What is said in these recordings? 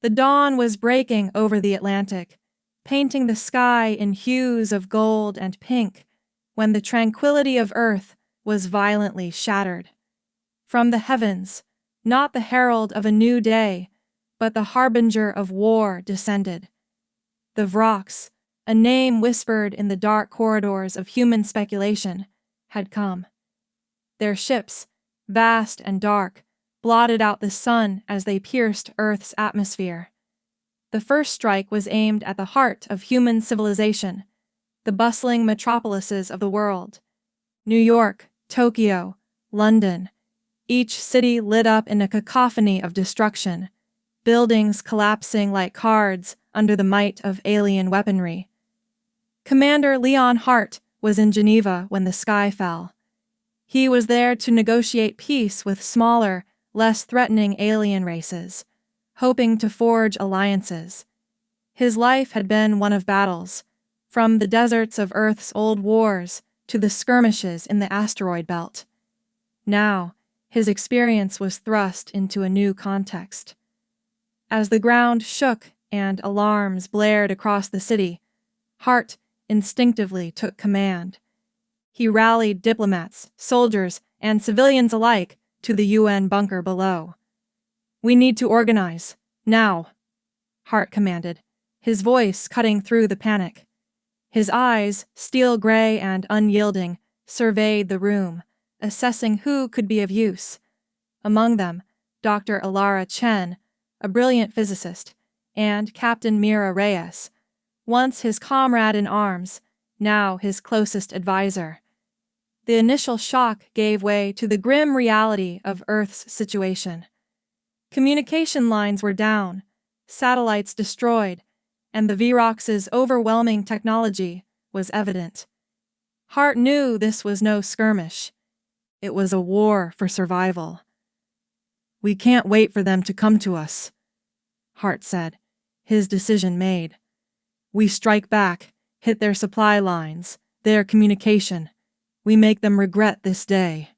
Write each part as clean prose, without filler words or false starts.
The dawn was breaking over the Atlantic, painting the sky in hues of gold and pink, when the tranquility of Earth was violently shattered. From the heavens, not the herald of a new day, but the harbinger of war descended. The Vrox, a name whispered in the dark corridors of human speculation, had come. Their ships, vast and dark, blotted out the sun as they pierced Earth's atmosphere. The first strike was aimed at the heart of human civilization, the bustling metropolises of the world. New York, Tokyo, London, each city lit up in a cacophony of destruction, buildings collapsing like cards under the might of alien weaponry. Commander Leon Hart was in Geneva when the sky fell. He was there to negotiate peace with smaller, less threatening alien races, hoping to forge alliances. His life had been one of battles, from the deserts of Earth's old wars to the skirmishes in the asteroid belt. Now, his experience was thrust into a new context. As the ground shook and alarms blared across the city, Hart instinctively took command. He rallied diplomats, soldiers, and civilians alike to the UN bunker below. "We need to organize, now," Hart commanded, his voice cutting through the panic. His eyes, steel gray and unyielding, surveyed the room, assessing who could be of use. Among them, Dr. Alara Chen, a brilliant physicist, and Captain Mira Reyes, once his comrade in arms, now his closest advisor. The initial shock gave way to the grim reality of Earth's situation. Communication lines were down, satellites destroyed, and the Vrox's overwhelming technology was evident. Hart knew this was no skirmish. It was a war for survival. "We can't wait for them to come to us," Hart said, his decision made. "We strike back, hit their supply lines, their communication. We make them regret this day."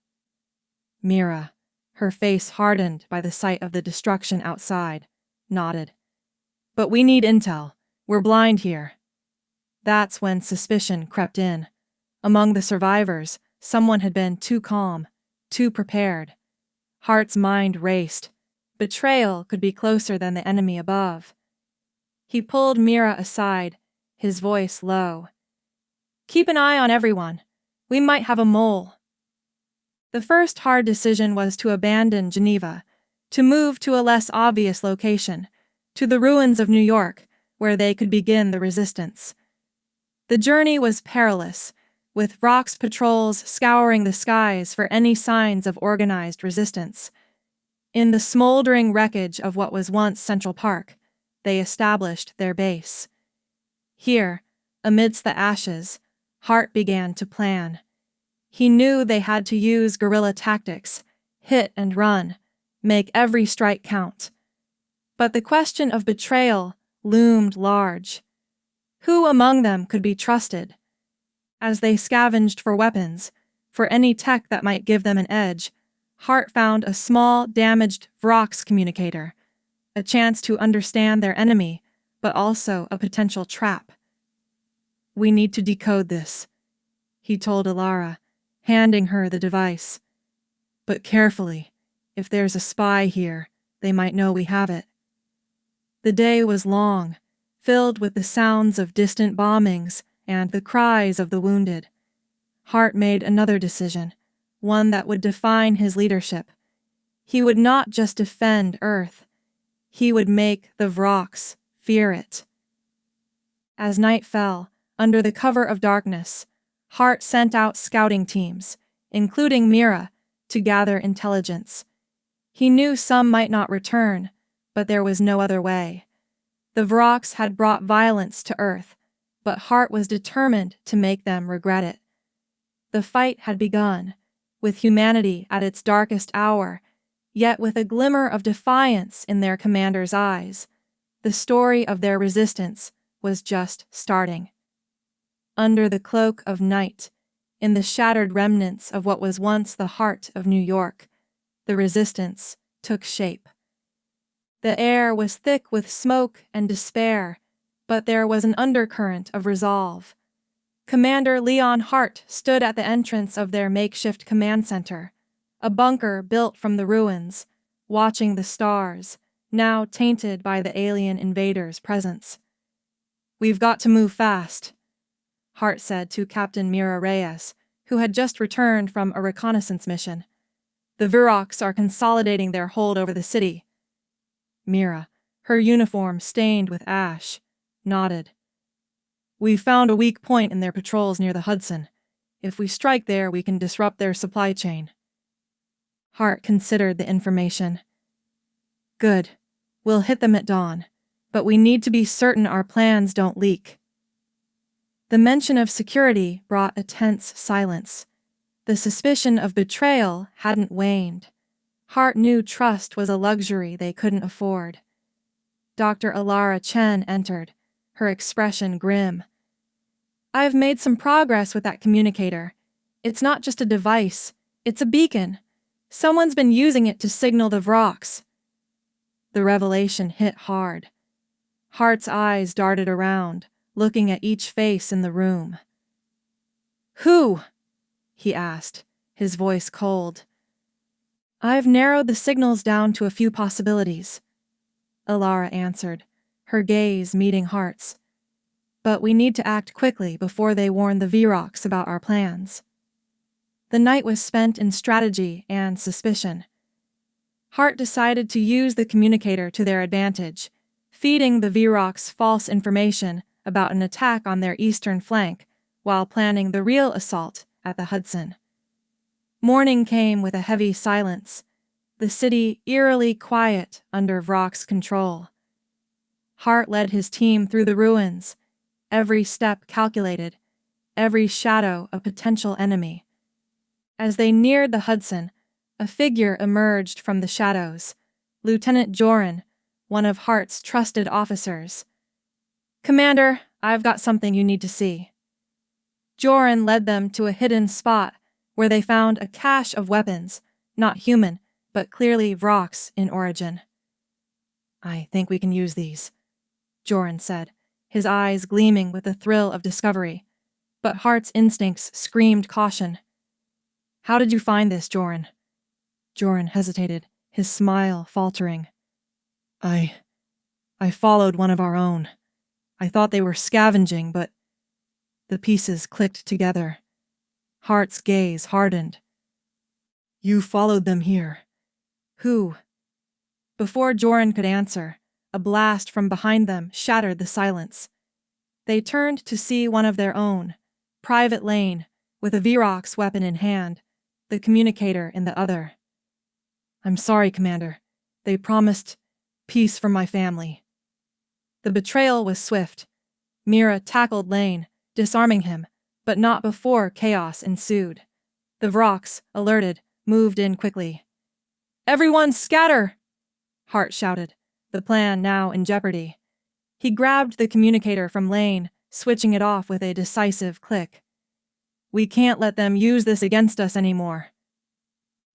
Mira, her face hardened by the sight of the destruction outside, nodded. "But we need intel. We're blind here." That's when suspicion crept in. Among the survivors, someone had been too calm, too prepared. Hart's mind raced. Betrayal could be closer than the enemy above. He pulled Mira aside, his voice low. "Keep an eye on everyone. We might have a mole." The first hard decision was to abandon Geneva, to move to a less obvious location, to the ruins of New York, where they could begin the resistance. The journey was perilous, with Vrox patrols scouring the skies for any signs of organized resistance. In the smoldering wreckage of what was once Central Park, they established their base. Here, amidst the ashes, Hart began to plan. He knew they had to use guerrilla tactics, hit and run, make every strike count. But the question of betrayal loomed large. Who among them could be trusted? As they scavenged for weapons, for any tech that might give them an edge, Hart found a small, damaged Vrox communicator, a chance to understand their enemy, but also a potential trap. "We need to decode this," he told Alara, handing her the device. "But carefully. If there's a spy here, they might know we have it." The day was long, filled with the sounds of distant bombings and the cries of the wounded. Hart made another decision, one that would define his leadership. He would not just defend Earth. He would make the Vrox fear it. As night fell, under the cover of darkness, Hart sent out scouting teams, including Mira, to gather intelligence. He knew some might not return, but there was no other way. The Vrox had brought violence to Earth, but Hart was determined to make them regret it. The fight had begun, with humanity at its darkest hour, yet with a glimmer of defiance in their commander's eyes. The story of their resistance was just starting. Under the cloak of night, in the shattered remnants of what was once the heart of New York, the resistance took shape. The air was thick with smoke and despair, but there was an undercurrent of resolve. Commander Leon Hart stood at the entrance of their makeshift command center, a bunker built from the ruins, watching the stars, now tainted by the alien invaders' presence. "We've got to move fast," Hart said to Captain Mira Reyes, who had just returned from a reconnaissance mission. "The Vurocs are consolidating their hold over the city." Mira, her uniform stained with ash, nodded. "We've found a weak point in their patrols near the Hudson. If we strike there, we can disrupt their supply chain." Hart considered the information. "Good. We'll hit them at dawn, but we need to be certain our plans don't leak." The mention of security brought a tense silence. The suspicion of betrayal hadn't waned. Hart knew trust was a luxury they couldn't afford. Dr. Alara Chen entered, her expression grim. "I've made some progress with that communicator. It's not just a device, it's a beacon. Someone's been using it to signal the Vurocs." The revelation hit hard. Hart's eyes darted around, looking at each face in the room. "Who?" he asked, his voice cold. "I've narrowed the signals down to a few possibilities," Alara answered, her gaze meeting Hart's. "But we need to act quickly before they warn the Vurocs about our plans." The night was spent in strategy and suspicion. Hart decided to use the communicator to their advantage, feeding the Vurocs false information about an attack on their eastern flank while planning the real assault at the Hudson. Morning came with a heavy silence, the city eerily quiet under Vrok's control. Hart led his team through the ruins, every step calculated, every shadow a potential enemy. As they neared the Hudson, a figure emerged from the shadows, Lieutenant Joran, one of Hart's trusted officers. "Commander, I've got something you need to see." Joran led them to a hidden spot where they found a cache of weapons, not human, but clearly Vrox in origin. "I think we can use these," Joran said, his eyes gleaming with the thrill of discovery, but Hart's instincts screamed caution. "How did you find this, Joran?" Joran hesitated, his smile faltering. I followed one of our own. I thought they were scavenging, but..." The pieces clicked together. Hart's gaze hardened. "You followed them here." "Who?" Before Joran could answer, a blast from behind them shattered the silence. They turned to see one of their own, Private Lane, with a Vurox weapon in hand, the communicator in the other. "I'm sorry, Commander. They promised peace for my family." The betrayal was swift. Mira tackled Lane, disarming him, but not before chaos ensued. The Vurocs, alerted, moved in quickly. "Everyone scatter!" Hart shouted, the plan now in jeopardy. He grabbed the communicator from Lane, switching it off with a decisive click. "We can't let them use this against us anymore."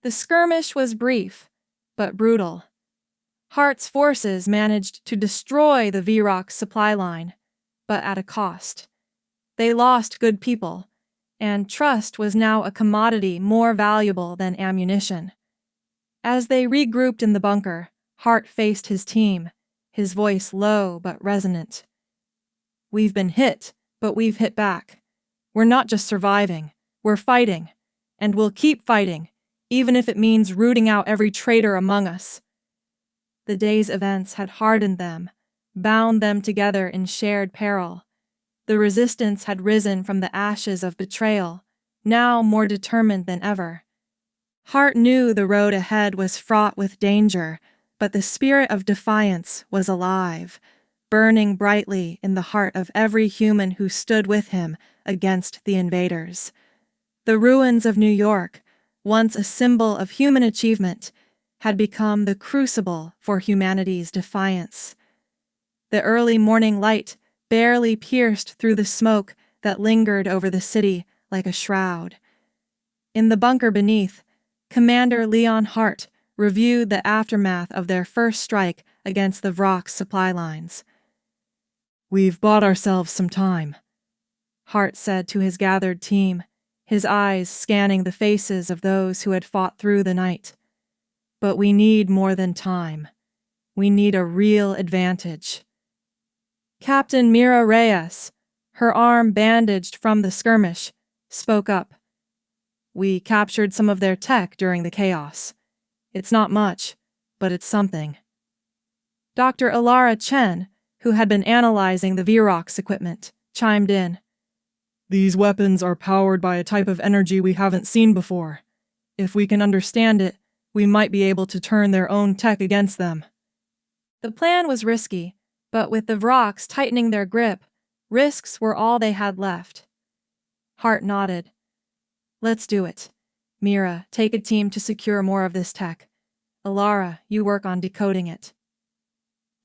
The skirmish was brief, but brutal. Hart's forces managed to destroy the Vuroc supply line, but at a cost. They lost good people, and trust was now a commodity more valuable than ammunition. As they regrouped in the bunker, Hart faced his team, his voice low but resonant. "We've been hit, but we've hit back. We're not just surviving, we're fighting, and we'll keep fighting, even if it means rooting out every traitor among us." The day's events had hardened them, bound them together in shared peril. The resistance had risen from the ashes of betrayal, now more determined than ever. Hart knew the road ahead was fraught with danger, but the spirit of defiance was alive, burning brightly in the heart of every human who stood with him against the invaders. The ruins of New York, once a symbol of human achievement, had become the crucible for humanity's defiance. The early morning light barely pierced through the smoke that lingered over the city like a shroud. In the bunker beneath, Commander Leon Hart reviewed the aftermath of their first strike against the Vrock's supply lines. "We've bought ourselves some time," Hart said to his gathered team, his eyes scanning the faces of those who had fought through the night. "But we need more than time. We need a real advantage." Captain Mira Reyes, her arm bandaged from the skirmish, spoke up. "We captured some of their tech during the chaos. It's not much, but it's something." Dr. Alara Chen, who had been analyzing the Vrock's equipment, chimed in. "These weapons are powered by a type of energy we haven't seen before. If we can understand it, we might be able to turn their own tech against them." The plan was risky, but with the Vrocks tightening their grip, risks were all they had left. Hart nodded. "Let's do it. Mira, take a team to secure more of this tech. Alara, you work on decoding it."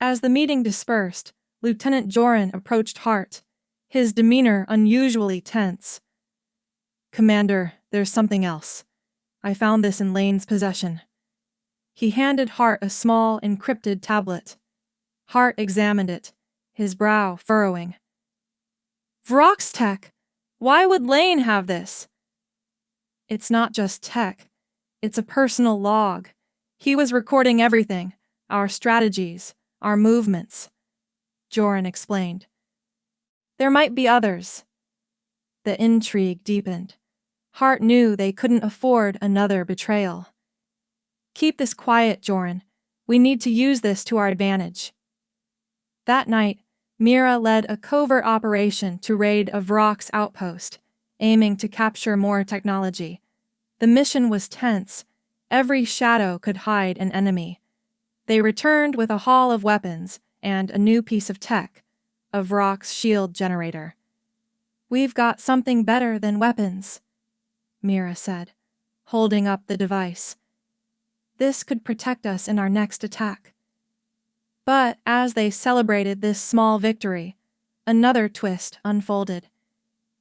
As the meeting dispersed, Lieutenant Joran approached Hart, his demeanor unusually tense. "Commander, there's something else. I found this in Lane's possession." He handed Hart a small, encrypted tablet. Hart examined it, his brow furrowing. "Vrock's tech! Why would Lane have this?" "It's not just tech. It's a personal log. He was recording everything, our strategies, our movements," Joran explained. "There might be others." The intrigue deepened. Hart knew they couldn't afford another betrayal. "Keep this quiet, Joran. We need to use this to our advantage." That night, Mira led a covert operation to raid a Vrock's outpost, aiming to capture more technology. The mission was tense. Every shadow could hide an enemy. They returned with a haul of weapons and a new piece of tech, a Vrock's shield generator. "We've got something better than weapons," Mira said, holding up the device. "This could protect us in our next attack." But as they celebrated this small victory, another twist unfolded.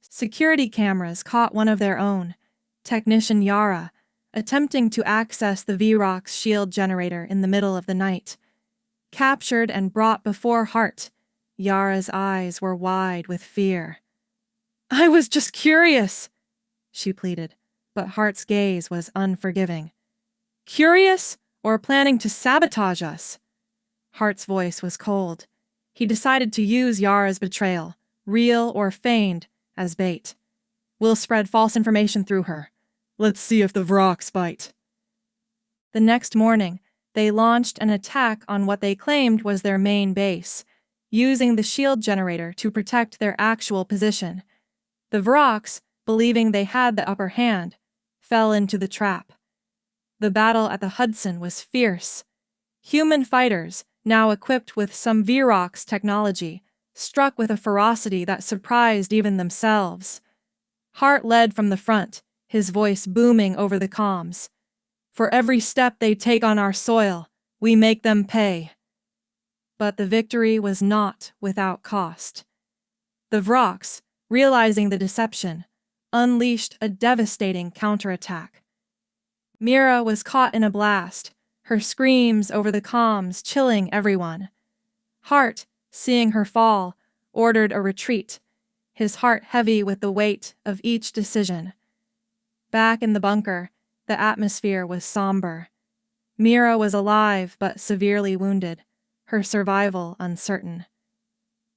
Security cameras caught one of their own, Technician Yara, attempting to access the Vrock's shield generator in the middle of the night. Captured and brought before Hart, Yara's eyes were wide with fear. "I was just curious," she pleaded, but Hart's gaze was unforgiving. "Curious or planning to sabotage us?" Hart's voice was cold. He decided to use Yara's betrayal, real or feigned, as bait. "We'll spread false information through her. Let's see if the Vrocks bite." The next morning, they launched an attack on what they claimed was their main base, using the shield generator to protect their actual position. The Vrocks, believing they had the upper hand, fell into the trap. The battle at the Hudson was fierce. Human fighters, now equipped with some Vrock's technology, struck with a ferocity that surprised even themselves. Hart led from the front, his voice booming over the comms. "For every step they take on our soil, we make them pay." But the victory was not without cost. The Vrocks, realizing the deception, unleashed a devastating counterattack. Mira was caught in a blast, her screams over the comms chilling everyone. Hart, seeing her fall, ordered a retreat, his heart heavy with the weight of each decision. Back in the bunker, the atmosphere was somber. Mira was alive but severely wounded, her survival uncertain.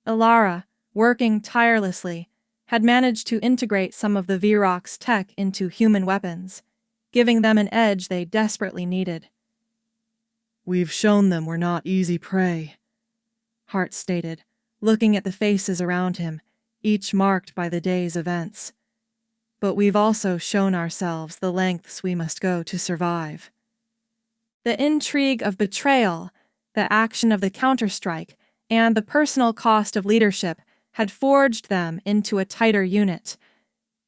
Alara, working tirelessly, had managed to integrate some of the Vrock's tech into human weapons, giving them an edge they desperately needed. "We've shown them we're not easy prey," Hart stated, looking at the faces around him, each marked by the day's events. "But we've also shown ourselves the lengths we must go to survive." The intrigue of betrayal, the action of the counterstrike, and the personal cost of leadership had forged them into a tighter unit.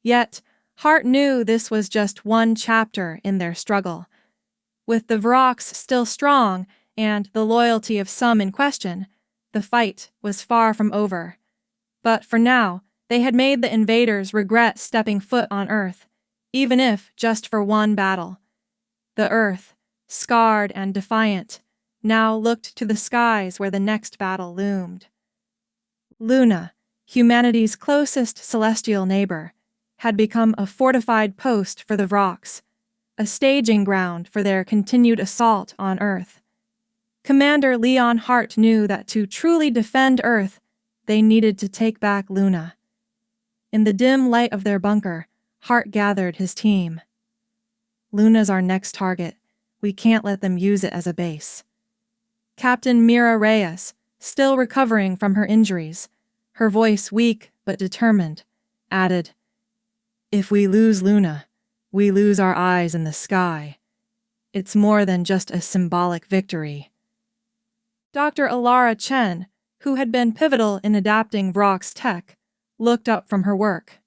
Yet, Hart knew this was just one chapter in their struggle. With the Vrocks still strong and the loyalty of some in question, the fight was far from over. But for now, they had made the invaders regret stepping foot on Earth, even if just for one battle. The Earth, scarred and defiant, now looked to the skies where the next battle loomed. Luna, humanity's closest celestial neighbor, had become a fortified post for the Vrox, a staging ground for their continued assault on Earth. Commander Leon Hart knew that to truly defend Earth, they needed to take back Luna. In the dim light of their bunker, Hart gathered his team. Luna's our next target. We can't let them use it as a base. Captain Mira Reyes, still recovering from her injuries, her voice weak but determined, added, "If we lose Luna, we lose our eyes in the sky. It's more than just a symbolic victory." Dr. Alara Chen, who had been pivotal in adapting Vrock's tech, looked up from her work.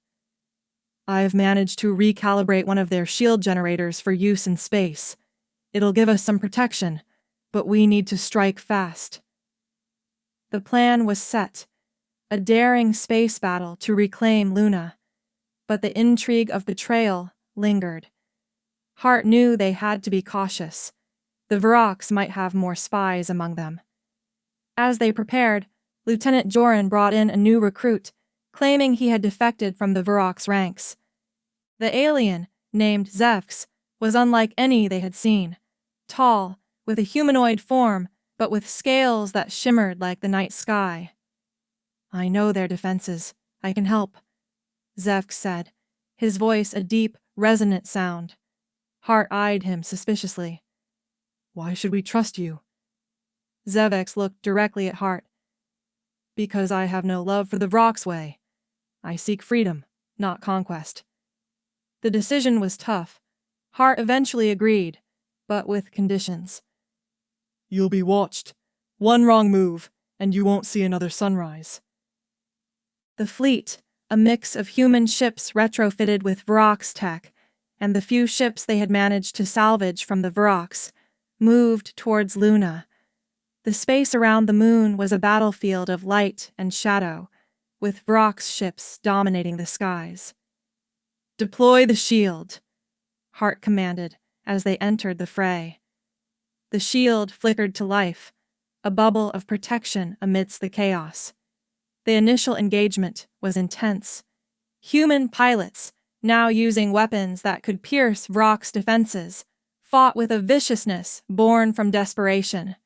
"I've managed to recalibrate one of their shield generators for use in space. It'll give us some protection, but we need to strike fast." The plan was set, a daring space battle to reclaim Luna, but the intrigue of betrayal lingered. Hart knew they had to be cautious. The Vrox might have more spies among them. As they prepared, Lieutenant Joran brought in a new recruit, claiming he had defected from the Vrox ranks. The alien, named Zevx, was unlike any they had seen. Tall, with a humanoid form, but with scales that shimmered like the night sky. "I know their defenses. I can help," Zevx said, his voice a deep, resonant sound. Hart eyed him suspiciously. "Why should we trust you?" Zevx looked directly at Hart. "Because I have no love for the Vrox way. I seek freedom, not conquest." The decision was tough. Hart eventually agreed, but with conditions. "You'll be watched. One wrong move, and you won't see another sunrise." The fleet, a mix of human ships retrofitted with Vrox tech, and the few ships they had managed to salvage from the Vrox, moved towards Luna. The space around the moon was a battlefield of light and shadow, with Vrox ships dominating the skies. "Deploy the shield," Hart commanded as they entered the fray. The shield flickered to life, a bubble of protection amidst the chaos. The initial engagement was intense. Human pilots, now using weapons that could pierce Vrock's defenses, fought with a viciousness born from desperation.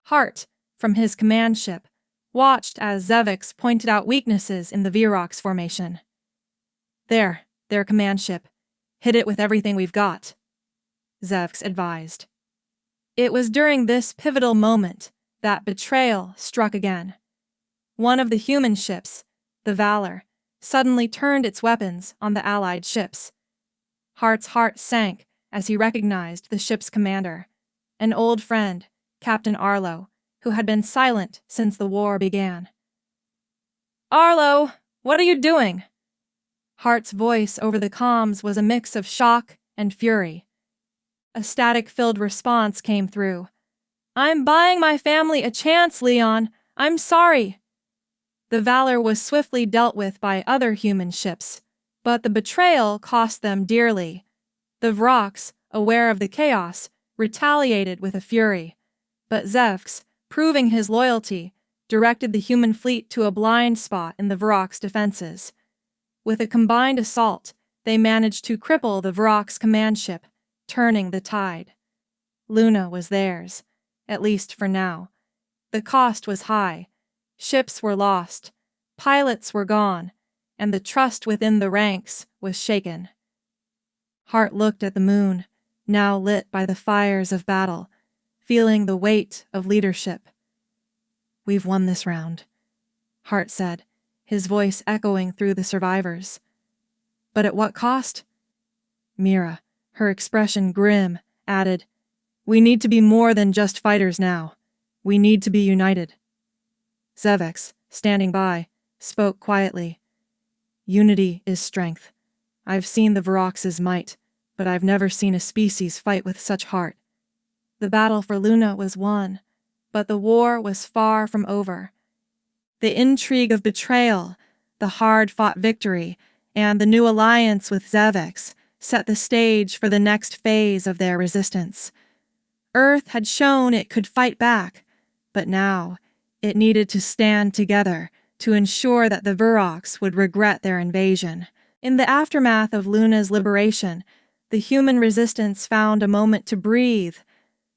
Hart, from his command ship, watched as Zevx pointed out weaknesses in the Vrox formation. "There, their command ship. Hit it with everything we've got," Zevx advised. It was during this pivotal moment that betrayal struck again. One of the human ships, the Valor, suddenly turned its weapons on the Allied ships. Hart's heart sank as he recognized the ship's commander, an old friend, Captain Arlo, who had been silent since the war began. "Arlo, what are you doing?" Hart's voice over the comms was a mix of shock and fury. A static-filled response came through. "I'm buying my family a chance, Leon. I'm sorry." The Valor was swiftly dealt with by other human ships, but the betrayal cost them dearly. The Vrox, aware of the chaos, retaliated with a fury, but Zevx, proving his loyalty, directed the human fleet to a blind spot in the Vrox defenses. With a combined assault, they managed to cripple the Vrox command ship, turning the tide. Luna was theirs, at least for now. The cost was high. Ships were lost, pilots were gone, and the trust within the ranks was shaken. Hart looked at the moon, now lit by the fires of battle, feeling the weight of leadership. "We've won this round," Hart said, his voice echoing through the survivors. "But at what cost?" Mira, her expression grim, added, "We need to be more than just fighters now. We need to be united." Zevx, standing by, spoke quietly. "Unity is strength. I've seen the Vrox's might, but I've never seen a species fight with such heart." The battle for Luna was won, but the war was far from over. The intrigue of betrayal, the hard-fought victory, and the new alliance with Zevx set the stage for the next phase of their resistance. Earth had shown it could fight back, but now it needed to stand together to ensure that the Vurox would regret their invasion. In the aftermath of Luna's liberation, the human resistance found a moment to breathe,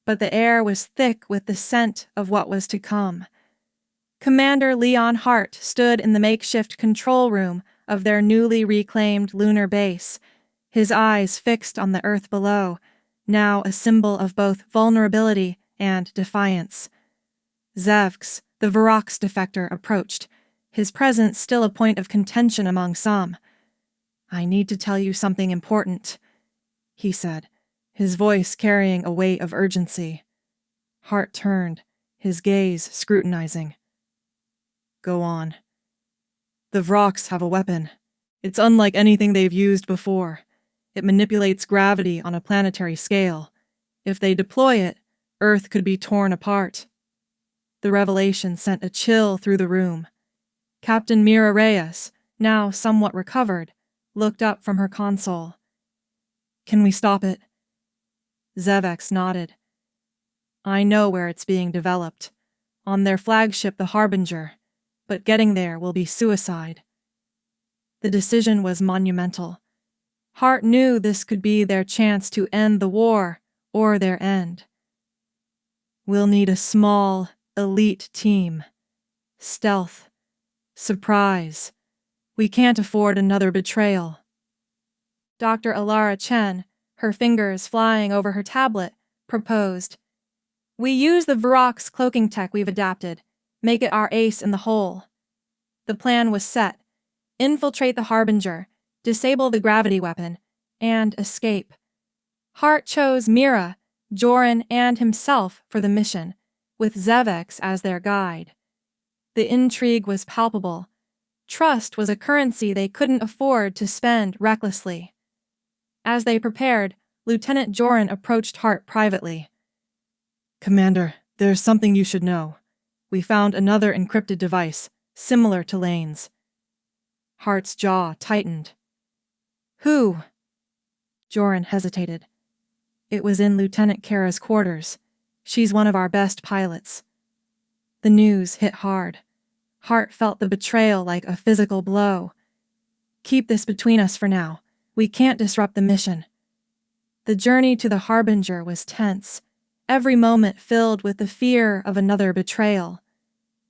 but the air was thick with the scent of what was to come. Commander Leon Hart stood in the makeshift control room of their newly reclaimed lunar base, his eyes fixed on the Earth below, now a symbol of both vulnerability and defiance. Zevks, the Vurox defector, approached, his presence still a point of contention among some. "I need to tell you something important," he said, his voice carrying a weight of urgency. Hart turned, his gaze scrutinizing. "Go on." "The Vurox have a weapon. It's unlike anything they've used before. It manipulates gravity on a planetary scale. If they deploy it, Earth could be torn apart." The revelation sent a chill through the room. Captain Mira Reyes, now somewhat recovered, looked up from her console. "Can we stop it?" Zeveks nodded. "I know where it's being developed. On their flagship, the Harbinger. But getting there will be suicide." The decision was monumental. Hart knew this could be their chance to end the war, or their end. "We'll need a small, elite team. Stealth. Surprise. We can't afford another betrayal." Dr. Alara Chen, her fingers flying over her tablet, proposed. "We use the Vurox cloaking tech we've adapted. Make it our ace in the hole." The plan was set. Infiltrate the Harbinger, disable the gravity weapon, and escape. Hart chose Mira, Joran, and himself for the mission, with Zeveks as their guide. The intrigue was palpable. Trust was a currency they couldn't afford to spend recklessly. As they prepared, Lieutenant Joran approached Hart privately. "Commander, there's something you should know. We found another encrypted device, similar to Lane's." Hart's jaw tightened. "Who?" Joran hesitated. "It was in Lieutenant Kara's quarters. She's one of our best pilots." The news hit hard. Hart felt the betrayal like a physical blow. "Keep this between us for now. We can't disrupt the mission." The journey to the Harbinger was tense, every moment filled with the fear of another betrayal.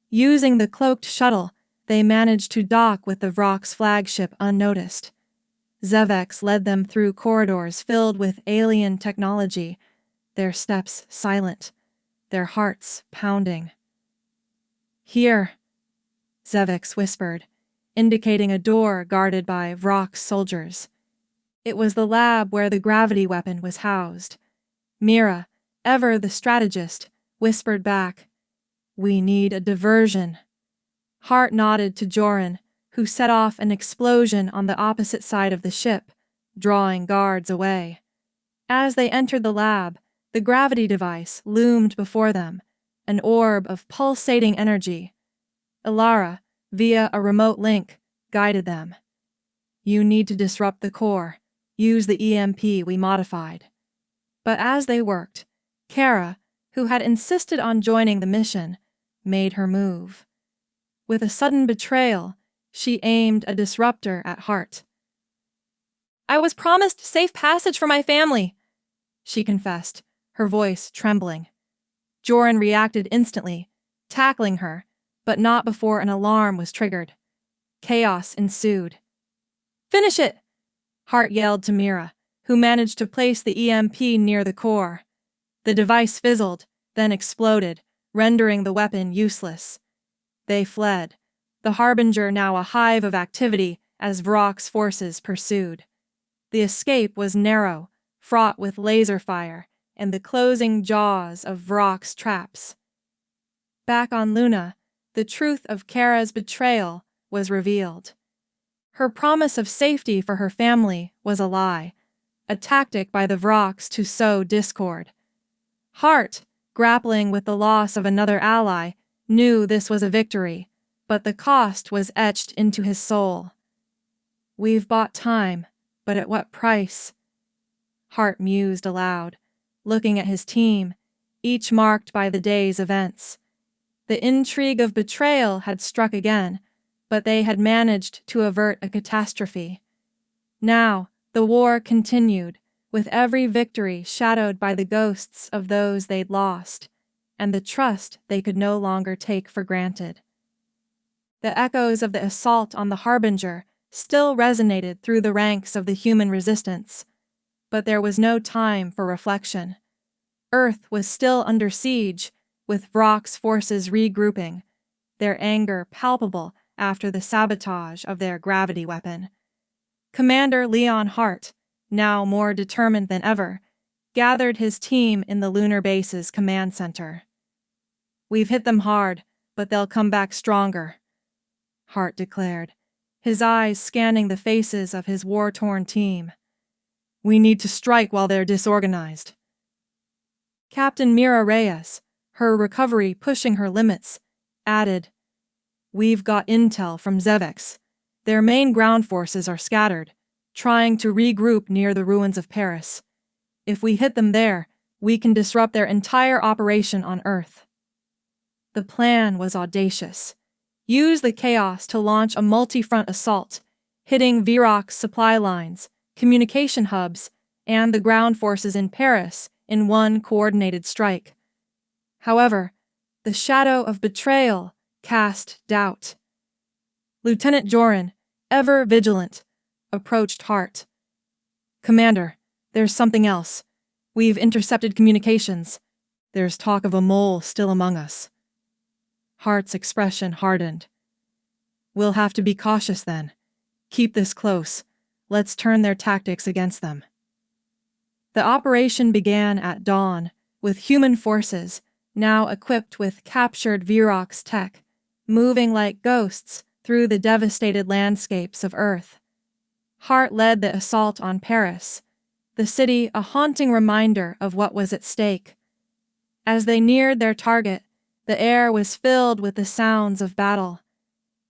Using the cloaked shuttle, they managed to dock with the Vurox flagship unnoticed. Zeveks led them through corridors filled with alien technology, their steps silent, their hearts pounding. "Here," Zeveks whispered, indicating a door guarded by Vurox soldiers. It was the lab where the gravity weapon was housed. Mira, ever the strategist, whispered back, "We need a diversion." Hart nodded to Joran, who set off an explosion on the opposite side of the ship, drawing guards away. As they entered the lab, the gravity device loomed before them, an orb of pulsating energy. Alara, via a remote link, guided them. "You need to disrupt the core. Use the EMP we modified." But as they worked, Kara, who had insisted on joining the mission, made her move. With a sudden betrayal, she aimed a disruptor at Hart. "I was promised safe passage for my family," she confessed, her voice trembling. Joran reacted instantly, tackling her, but not before an alarm was triggered. Chaos ensued. "Finish it!" Hart yelled to Mira, who managed to place the EMP near the core. The device fizzled, then exploded, rendering the weapon useless. They fled, the Harbinger now a hive of activity as Vurox forces pursued. The escape was narrow, fraught with laser fire and the closing jaws of Vurox traps. Back on Luna, the truth of Kara's betrayal was revealed. Her promise of safety for her family was a lie, a tactic by the Vurox to sow discord. Hart, grappling with the loss of another ally, knew this was a victory, but the cost was etched into his soul. "We've bought time, but at what price?" Hart mused aloud, looking at his team, each marked by the day's events. The intrigue of betrayal had struck again, but they had managed to avert a catastrophe. Now, the war continued, with every victory shadowed by the ghosts of those they'd lost, and the trust they could no longer take for granted. The echoes of the assault on the Harbinger still resonated through the ranks of the human resistance, but there was no time for reflection. Earth was still under siege, with Vrock's forces regrouping, their anger palpable after the sabotage of their gravity weapon. Commander Leon Hart, now more determined than ever, gathered his team in the lunar base's command center. "We've hit them hard, but they'll come back stronger," Hart declared, his eyes scanning the faces of his war-torn team. "We need to strike while they're disorganized." Captain Mira Reyes, her recovery pushing her limits, added, "We've got intel from Zevex. Their main ground forces are scattered, trying to regroup near the ruins of Paris. If we hit them there, we can disrupt their entire operation on Earth." The plan was audacious. Use the chaos to launch a multi-front assault, hitting Vrock's supply lines, communication hubs, and the ground forces in Paris in one coordinated strike. However, the shadow of betrayal cast doubt. Lieutenant Joran, ever vigilant, approached Hart. "Commander, there's something else. We've intercepted communications. There's talk of a mole still among us." Hart's expression hardened. "We'll have to be cautious then. Keep this close. Let's turn their tactics against them." The operation began at dawn, with human forces, now equipped with captured Vrock's tech, moving like ghosts through the devastated landscapes of Earth. Hart led the assault on Paris, the city a haunting reminder of what was at stake. As they neared their target, the air was filled with the sounds of battle.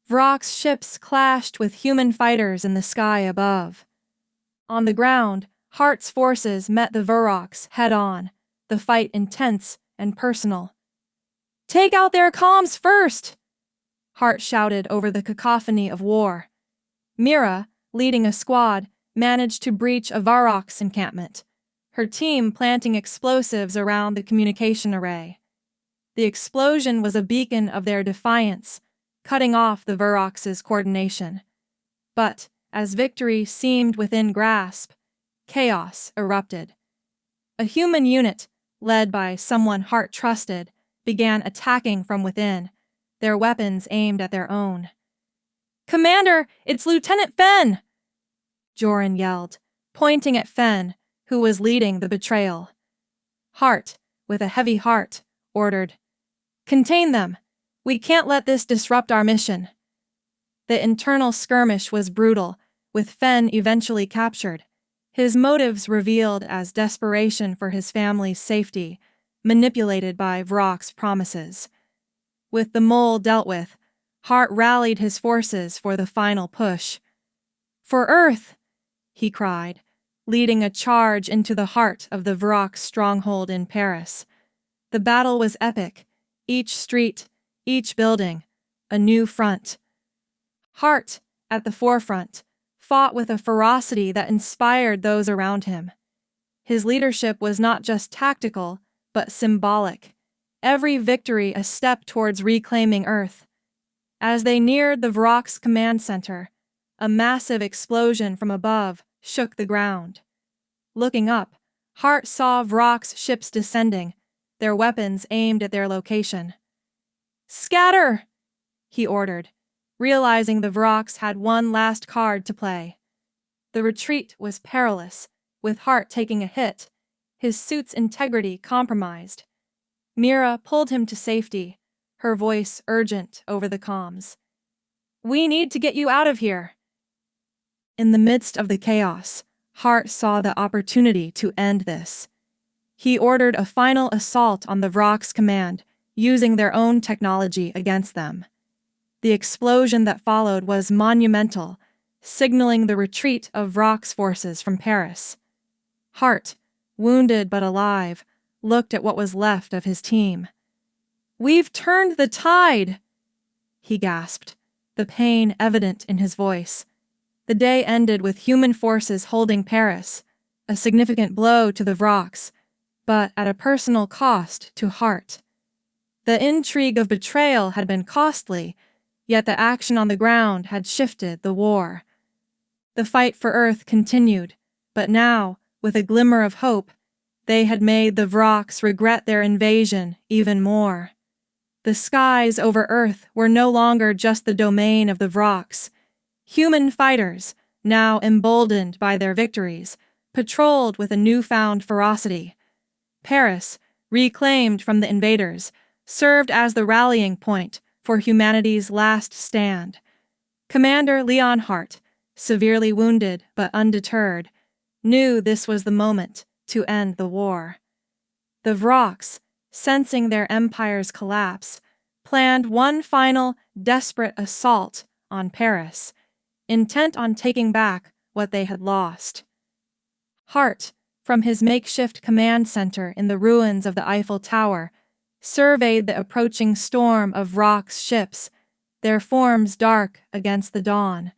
Vrock's ships clashed with human fighters in the sky above. On the ground, Hart's forces met the Vrock's head-on, the fight intense and personal. "Take out their comms first!" Hart shouted over the cacophony of war. Mira, leading a squad, managed to breach a Vrock's encampment, her team planting explosives around the communication array. The explosion was a beacon of their defiance, cutting off the Vrock's coordination. But, as victory seemed within grasp, chaos erupted. A human unit, led by someone Hart trusted, began attacking from within, their weapons aimed at their own. "Commander, it's Lieutenant Fenn!" Joran yelled, pointing at Fenn, who was leading the betrayal. Hart, with a heavy heart, ordered, "Contain them! We can't let this disrupt our mission." The internal skirmish was brutal, with Fenn eventually captured, his motives revealed as desperation for his family's safety, manipulated by Vrock's promises. With the mole dealt with, Hart rallied his forces for the final push. "For Earth!" he cried, leading a charge into the heart of the Vrock stronghold in Paris. The battle was epic, each street, each building, a new front. Hart, at the forefront, fought with a ferocity that inspired those around him. His leadership was not just tactical, but symbolic, every victory a step towards reclaiming Earth. As they neared the Vrock's command center, a massive explosion from above shook the ground. Looking up, Hart saw Vrock's ships descending, their weapons aimed at their location. "Scatter!" he ordered, realizing the Vrock's had one last card to play. The retreat was perilous, with Hart taking a hit, his suit's integrity compromised. Mira pulled him to safety, her voice urgent over the comms. "We need to get you out of here." In the midst of the chaos, Hart saw the opportunity to end this. He ordered a final assault on the Vrock's command, using their own technology against them. The explosion that followed was monumental, signaling the retreat of Vrock's forces from Paris. Hart, wounded but alive, looked at what was left of his team. "We've turned the tide!" he gasped, the pain evident in his voice. The day ended with human forces holding Paris, a significant blow to the Vrox, but at a personal cost to Hart. The intrigue of betrayal had been costly, yet the action on the ground had shifted the war. The fight for Earth continued, but now, with a glimmer of hope, they had made the Vrox regret their invasion even more. The skies over Earth were no longer just the domain of the Vrox. Human fighters, now emboldened by their victories, patrolled with a newfound ferocity. Paris, reclaimed from the invaders, served as the rallying point for humanity's last stand. Commander Leon Hart, severely wounded but undeterred, knew this was the moment to end the war. The Vrox, sensing their empire's collapse, planned one final, desperate assault on Paris, intent on taking back what they had lost. Hart, from his makeshift command center in the ruins of the Eiffel Tower, surveyed the approaching storm of Vrox ships, their forms dark against the dawn.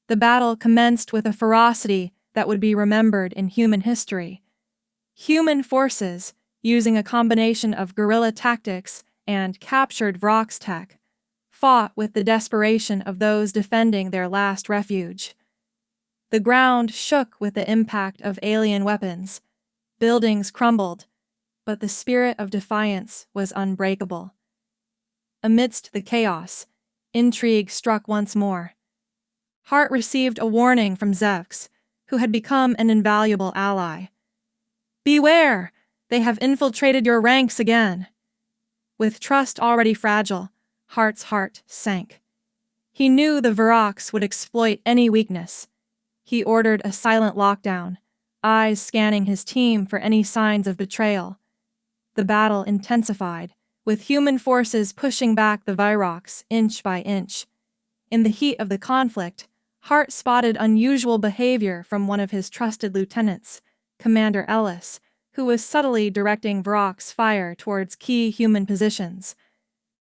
The battle commenced with a ferocity that would be remembered in human history. Human forces, using a combination of guerrilla tactics and captured Vrox tech, fought with the desperation of those defending their last refuge. The ground shook with the impact of alien weapons. Buildings crumbled, but the spirit of defiance was unbreakable. Amidst the chaos, intrigue struck once more. Hart received a warning from Zevx, who had become an invaluable ally. "Beware! They have infiltrated your ranks again." With trust already fragile, Hart's heart sank. He knew the Vrox would exploit any weakness. He ordered a silent lockdown, eyes scanning his team for any signs of betrayal. The battle intensified, with human forces pushing back the Vrox inch by inch. In the heat of the conflict, Hart spotted unusual behavior from one of his trusted lieutenants, Commander Ellis, who was subtly directing Vrox fire towards key human positions.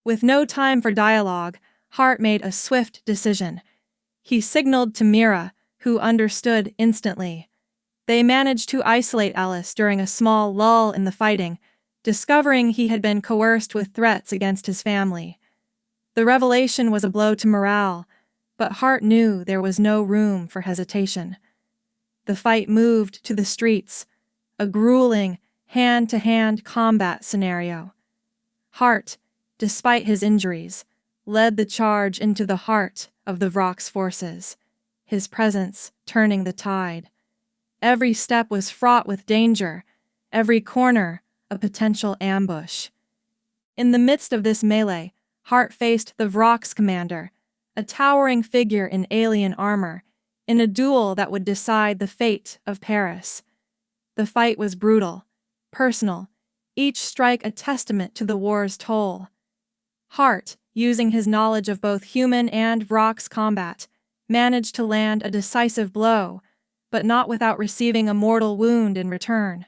With no time for dialogue, Hart made a swift decision. He signaled to Mira, who understood instantly. They managed to isolate Ellis during a small lull in the fighting, discovering he had been coerced with threats against his family. The revelation was a blow to morale, but Hart knew there was no room for hesitation. The fight moved to the streets, a grueling, hand-to-hand combat scenario. Hart, despite his injuries, led the charge into the heart of the Vrox forces, his presence turning the tide. Every step was fraught with danger, every corner a potential ambush. In the midst of this melee, Hart faced the Vrox commander, a towering figure in alien armor, in a duel that would decide the fate of Paris. The fight was brutal, personal, each strike a testament to the war's toll. Hart, using his knowledge of both human and Vrox combat, managed to land a decisive blow, but not without receiving a mortal wound in return.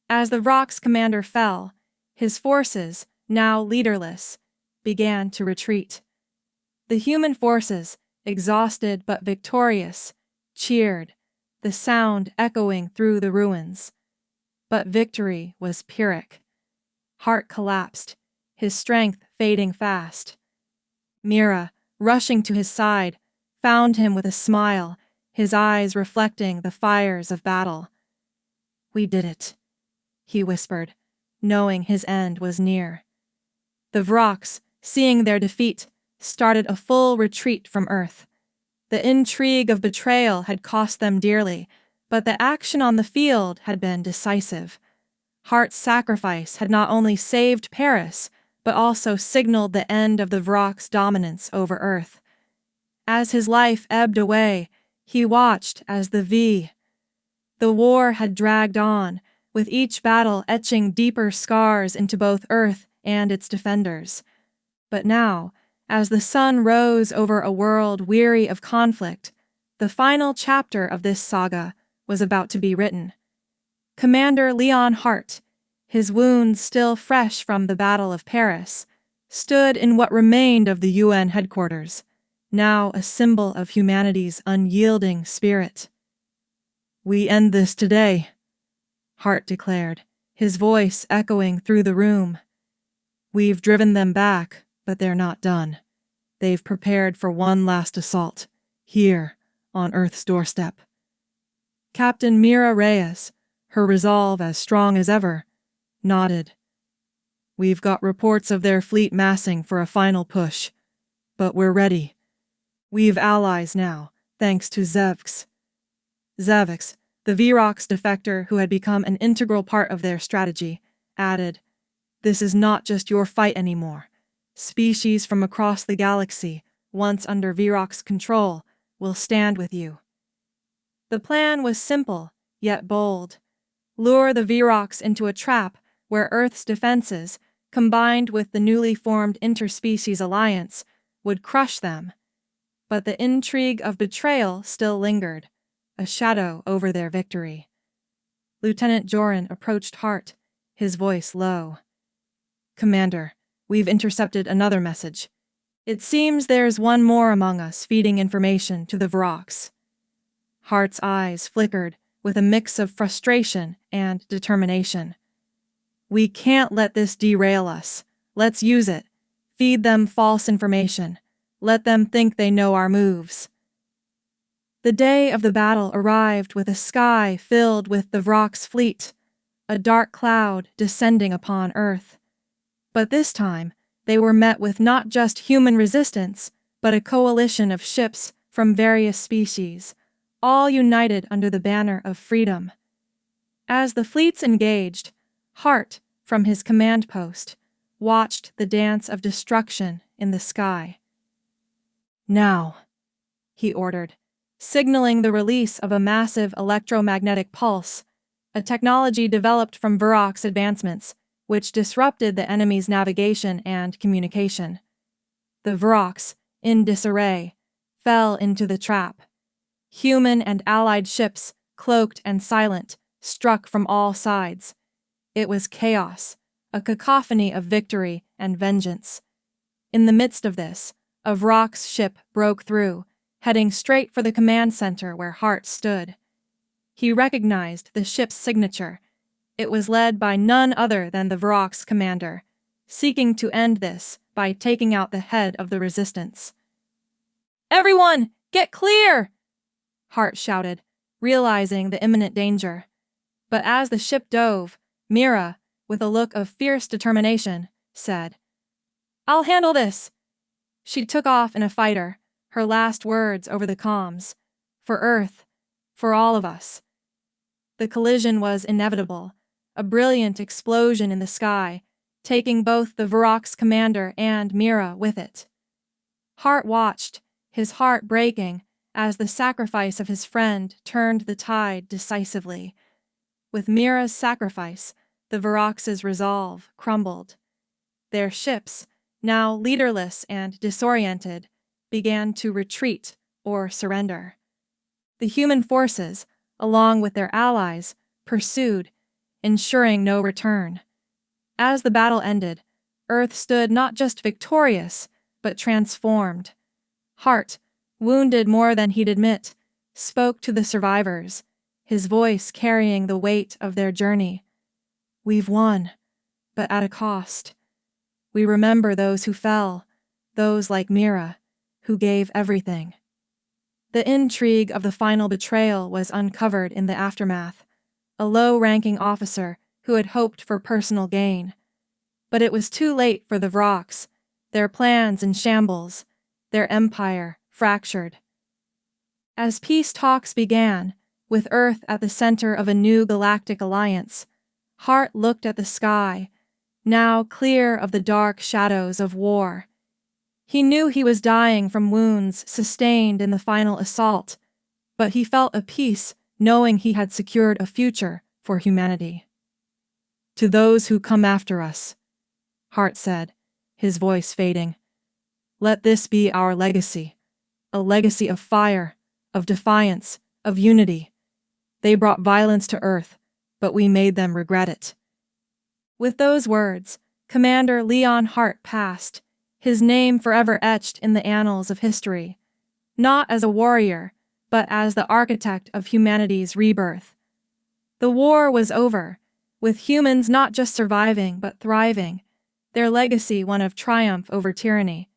As the Vrox commander fell, his forces, now leaderless, began to retreat. The human forces, exhausted but victorious, cheered, the sound echoing through the ruins. But victory was Pyrrhic. Hart collapsed, his strength fading fast. Mira, rushing to his side, found him with a smile, his eyes reflecting the fires of battle. "We did it," he whispered, knowing his end was near. The Vrox, seeing their defeat, started a full retreat from Earth. The intrigue of betrayal had cost them dearly, but the action on the field had been decisive. Hart's sacrifice had not only saved Paris, but also signaled the end of the Vrox dominance over Earth. As his life ebbed away, he watched as the war had dragged on, with each battle etching deeper scars into both Earth and its defenders. But now, as the sun rose over a world weary of conflict, the final chapter of this saga was about to be written. Commander Leon Hart, his wounds still fresh from the Battle of Paris, stood in what remained of the UN headquarters, now a symbol of humanity's unyielding spirit. "We end this today," Hart declared, his voice echoing through the room. "We've driven them back, but they're not done. They've prepared for one last assault, here, on Earth's doorstep." Captain Mira Reyes, her resolve as strong as ever, nodded. "We've got reports of their fleet massing for a final push, but we're ready. We've allies now, thanks to Zevx." Zevx, the Virox defector who had become an integral part of their strategy, added, "This is not just your fight anymore. Species from across the galaxy, once under Virox control, will stand with you." The plan was simple, yet bold. Lure the Virox into a trap where Earth's defenses, combined with the newly formed interspecies alliance, would crush them. But the intrigue of betrayal still lingered, a shadow over their victory. Lieutenant Joran approached Hart, his voice low. "Commander, we've intercepted another message. It seems there's one more among us feeding information to the Virox." Hart's eyes flickered with a mix of frustration and determination. "We can't let this derail us. Let's use it. Feed them false information. Let them think they know our moves." The day of the battle arrived with a sky filled with the Virox fleet, a dark cloud descending upon Earth. But this time, they were met with not just human resistance, but a coalition of ships from various species, all united under the banner of freedom. As the fleets engaged, Hart, from his command post, watched the dance of destruction in the sky. "Now," he ordered, signaling the release of a massive electromagnetic pulse, a technology developed from Virox advancements, which disrupted the enemy's navigation and communication. The Virox, in disarray, fell into the trap. Human and allied ships, cloaked and silent, struck from all sides. It was chaos, a cacophony of victory and vengeance. In the midst of this, a Virox ship broke through, heading straight for the command center where Hart stood. He recognized the ship's signature. It was led by none other than the Virox commander, seeking to end this by taking out the head of the resistance. "Everyone, get clear!" Hart shouted, realizing the imminent danger. But as the ship dove, Mira, with a look of fierce determination, said, "I'll handle this." She took off in a fighter, her last words over the comms. For Earth, for all of us. The collision was inevitable, a brilliant explosion in the sky, taking both the Virox commander and Mira with it. Hart watched, his heart breaking, as the sacrifice of his friend turned the tide decisively. With Mira's sacrifice, the Virox's resolve crumbled. Their ships, now leaderless and disoriented, began to retreat or surrender. The human forces, along with their allies, pursued, ensuring no return. As the battle ended, Earth stood not just victorious, but transformed. Hart, wounded more than he'd admit, spoke to the survivors, his voice carrying the weight of their journey. "We've won, but at a cost. We remember those who fell, those like Mira, who gave everything." The intrigue of the final betrayal was uncovered in the aftermath, a low-ranking officer who had hoped for personal gain. But it was too late for the Virox, their plans in shambles, their empire fractured. As peace talks began, with Earth at the center of a new galactic alliance, Hart looked at the sky, now clear of the dark shadows of war. He knew he was dying from wounds sustained in the final assault, but he felt a peace knowing he had secured a future for humanity. "To those who come after us," Hart said, his voice fading, "let this be our legacy, a legacy of fire, of defiance, of unity. They brought violence to Earth, but we made them regret it. With those words, Commander Leon Hart passed, his name forever etched in the annals of history, not as a warrior, but as the architect of humanity's rebirth. The war was over, with humans not just surviving but thriving, their legacy one of triumph over tyranny.